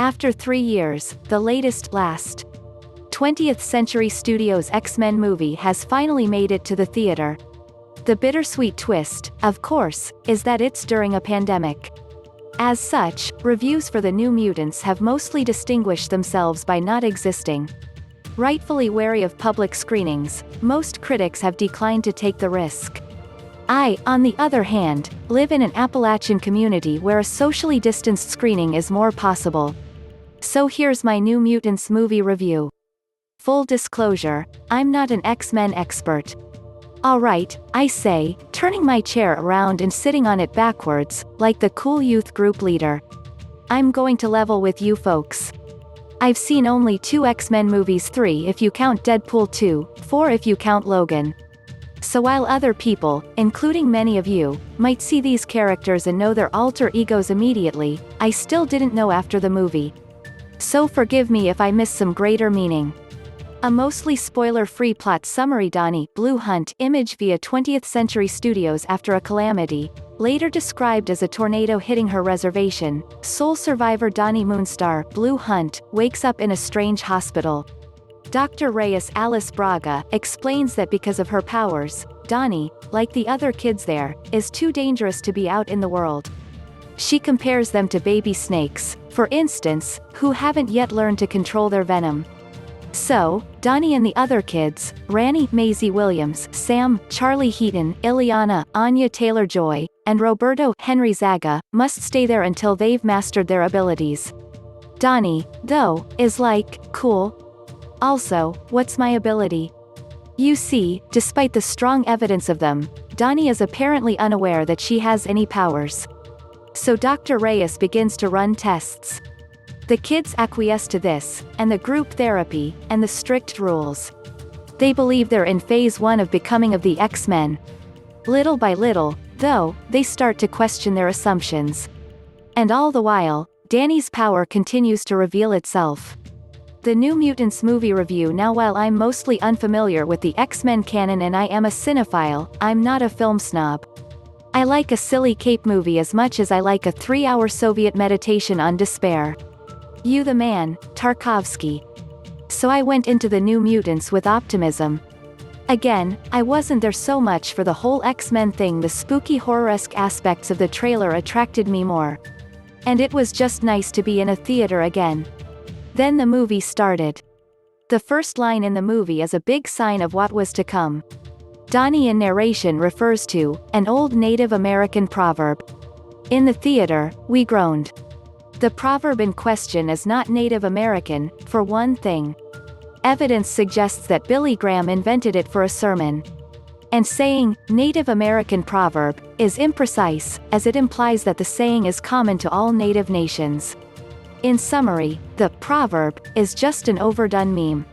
After 3 years, the last 20th Century Studios X-Men movie has finally made it to the theater. The bittersweet twist, of course, is that it's during a pandemic. As such, reviews for the New Mutants have mostly distinguished themselves by not existing. Rightfully wary of public screenings, most critics have declined to take the risk. I, on the other hand, live in an Appalachian community where a socially distanced screening is more possible. So here's my New Mutants movie review. Full disclosure, I'm not an X-Men expert. Alright, I say, turning my chair around and sitting on it backwards, like the cool youth group leader. I'm going to level with you folks. I've seen only 2 X-Men movies, 3 if you count Deadpool 2, 4 if you count Logan. So while other people, including many of you, might see these characters and know their alter egos immediately, I still didn't know after the movie. So forgive me if I miss some greater meaning. A mostly spoiler-free plot SummaryDani, Blu Hunt image via 20th Century Studios after a calamity, later described as a tornado hitting her reservation. Sole survivor Dani Moonstar, Blu Hunt, wakes up in a strange hospital. Dr. Reyes Alice Braga explains that because of her powers, Dani, like the other kids there, is too dangerous to be out in the world. She compares them to baby snakes, for instance, who haven't yet learned to control their venom. So, Dani and the other kids, Rahne, Maisie Williams, Sam, Charlie Heaton, Illyana, Anya Taylor-Joy, and Roberto, Henry Zaga, must stay there until they've mastered their abilities. Dani, though, is like, cool. Also, what's my ability? You see, despite the strong evidence of them, Dani is apparently unaware that she has any powers. So Dr. Reyes begins to run tests. The kids acquiesce to this, and the group therapy, and the strict rules. They believe they're in phase 1 of becoming of the X-Men. Little by little, though, they start to question their assumptions. And all the while, Dani's power continues to reveal itself. The New Mutants movie review now. While I'm mostly unfamiliar with the X-Men canon and I am a cinephile, I'm not a film snob. I like a silly cape movie as much as I like a 3-hour Soviet meditation on despair. You the man, Tarkovsky. So I went into the New Mutants with optimism. Again, I wasn't there so much for the whole X-Men thing. The spooky horroresque aspects of the trailer attracted me more. And it was just nice to be in a theater again. Then the movie started. The first line in the movie is a big sign of what was to come. Dani in narration refers to an old Native American proverb. In the theater, we groaned. The proverb in question is not Native American, for one thing. Evidence suggests that Billy Graham invented it for a sermon. And saying, Native American proverb, is imprecise, as it implies that the saying is common to all Native nations. In summary, the proverb is just an overdone meme.